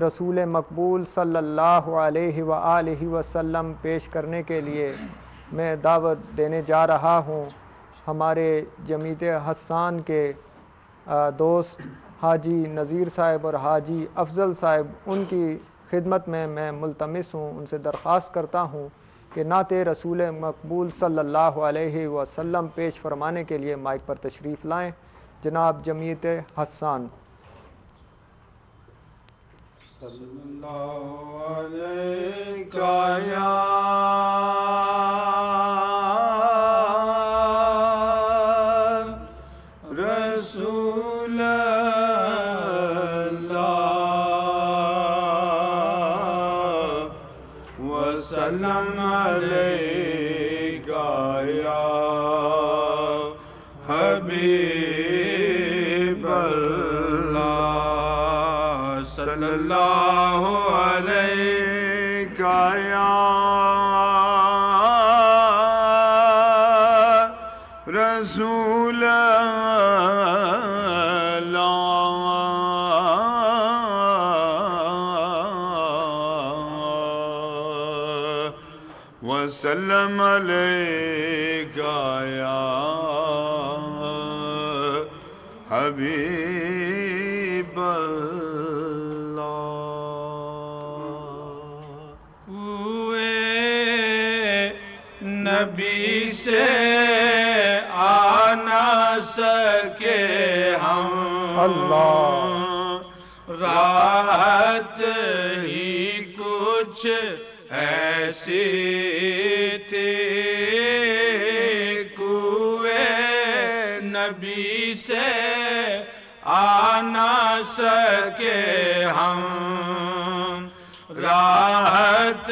رسول مقبول صلی اللہ علیہ وآلہ وسلم پیش کرنے کے لیے میں دعوت دینے جا رہا ہوں۔ ہمارے جمیعت حسان کے دوست حاجی نذیر صاحب اور حاجی افضل صاحب، ان کی خدمت میں ملتمس ہوں، ان سے درخواست کرتا ہوں کہ نعت رسول مقبول صلی اللہ علیہ وسلم پیش فرمانے کے لیے مائک پر تشریف لائیں۔ جناب جمیعت حسان۔ صلی اللہ علیہ یا رسول اللہ وسلم علیہ یا حبیب اللہ صلی اللہ علیہ یا رسول اللہ وسلم علیہ یا حبیب نبی سے آ نہ سکے ہم، اللہ راحت ہی کچھ ایسی تھی، کوئے نبی سے آ نہ سکے ہم، راحت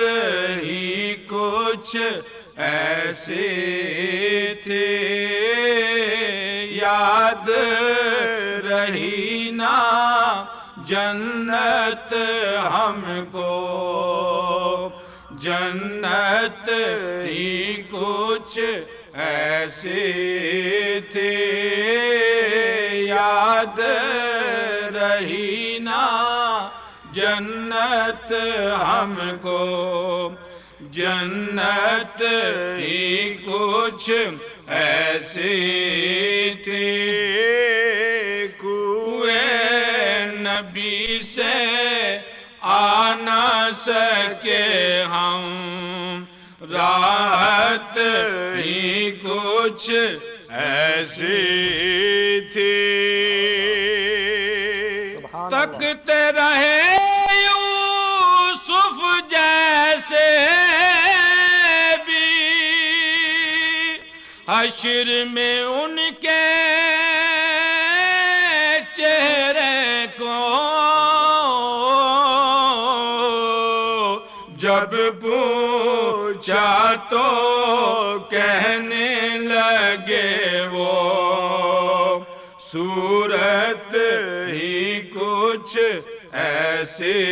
ہی کچھ ایسی تھی، یاد رہی نا جنت ہم کو، جنت ہی کچھ ایسی تھی، یاد رہی نا جنت ہم کو، جنت ہی کچھ ایسی تھی، کوئے نبی سے آ نہ سکے ہم، راحت ہی کچھ ایسی تھی، تکتے رہے یوسف جیسے بھی، حشر میں ان کے چہرے کو جب پوچھا تو کہنے لگے وہ، صورت ہی کچھ ایسی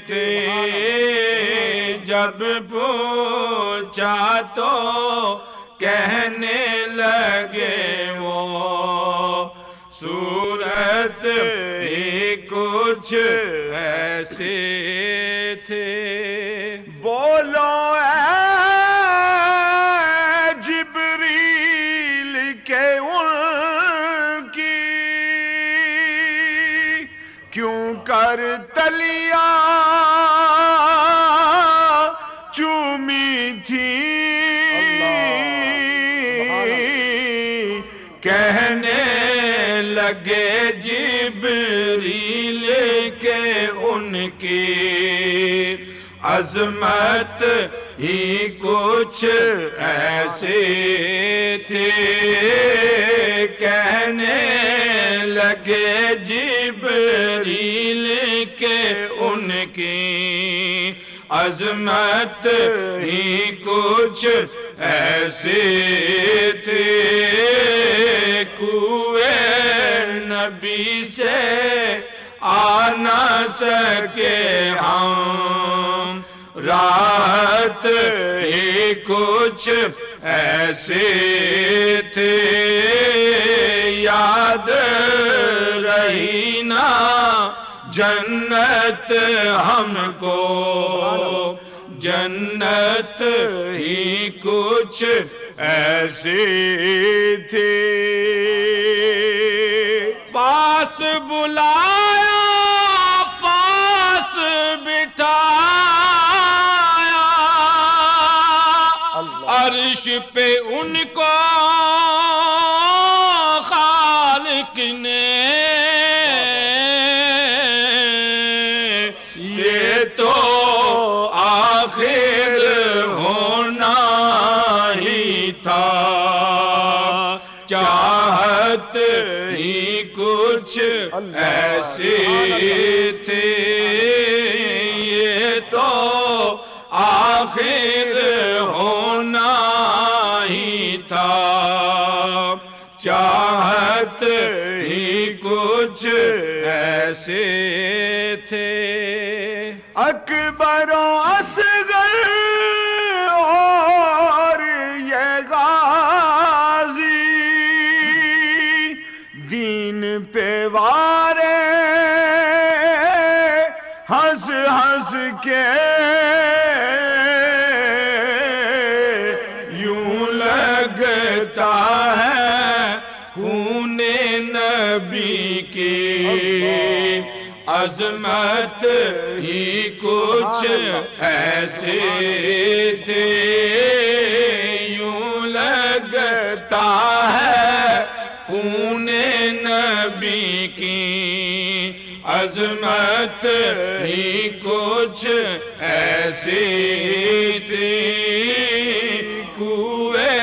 تھی، جب پوچھا تو کہنے لگے وہ، صورت ہی کچھ ایسی تھی، بولو اے جبریل کہ ان کی کیوں کر تلیاں چومی تھی، کہنے لگے جبریل کہ ان کی عظمت ہی کچھ ایسی تھی، کہنے لگے جبریل کہ ان کی عظمت ہی کچھ ایسی تھی، کوئے نبی سے آ نہ سکے ہم، راحت ہی کچھ ایسی تھی، یاد رہی نا جنت ہم کو جنت ہی کچھ ایسی تھی پاس بلایا پاس بٹھایا عرش پہ ان کو خالق نے یہ تو آخر ہونا ہی تھا چاہت ہی کچھ ایسی تھی یہ تو آخر ہونا ہی تھا چاہت ہی کچھ ایسے تھے اکبر و اصغر اور یہ غازی دین پہ وارے ہنس ہنس کے یوں لگتا ہے خون نبی کی عظمت ہی کچھ ایسے تھے یوں لگتا ہے خون نبی کی عظمت ہی کچھ ایسی تھی کوئے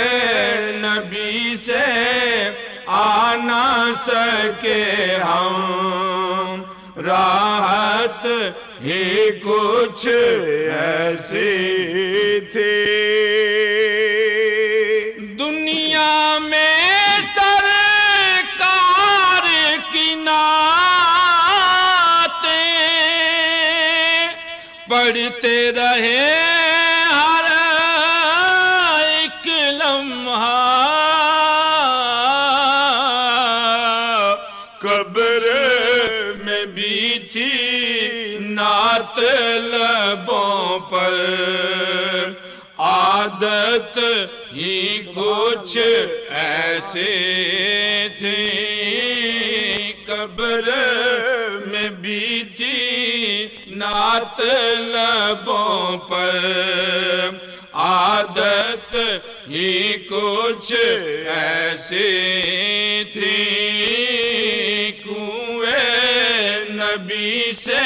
نبی سے آ نہ سکے ہم راحت ہی کچھ ایسی تھی دنیا میں سرکار کی نعتیں پڑھتے رہے ہر ایک لمحہ قبر میں بھی تھی نعت لبوں پر عادت ہی کچھ ایسے تھی قبر میں بھی تھی نعت لبوں پر عادت ہی کچھ ایسے تھی نبی سے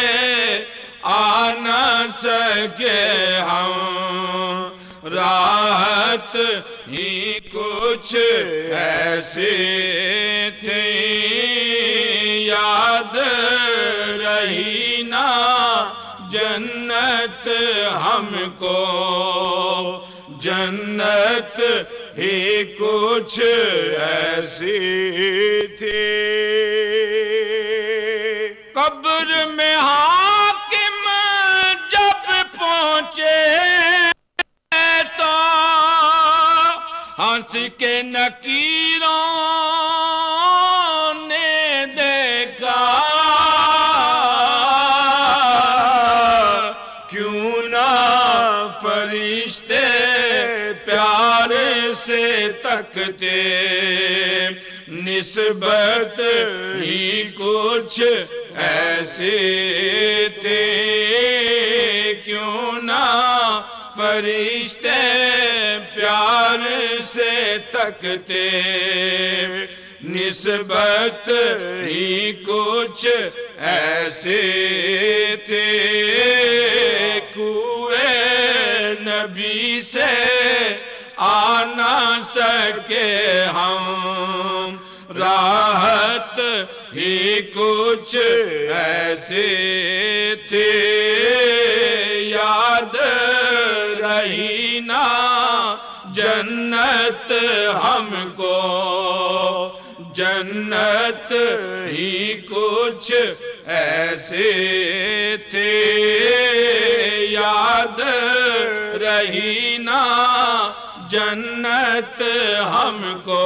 آ نہ سکے ہم راحت ہی کچھ ایسے تھے یاد رہی نا جنت ہم کو جنت ہی کچھ ایسی تھی قبر میں حاکم جب پہنچے تو ہنس کے نکیروں نے دیکھا کیوں نہ فرشتے پیار سے تکتے نسبت ہی کچھ ایسے تھے کیوں نہ فرشتے پیار سے تکتے نسبت ہی کچھ ایسے تھے کوئے نبی سے آ نہ سکے ہم راحت ہی کچھ ایسے تھے یاد رہی نا جنت ہم کو جنت ہی کچھ ایسے تھے یاد رہی نا جنت ہم کو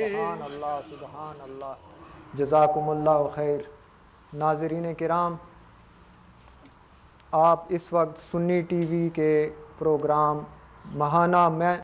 سبحان اللہ سبحان اللہ جزاکم اللہ خیر۔ ناظرین کرام، آپ اس وقت سنی ٹی وی کے پروگرام ماہانہ میں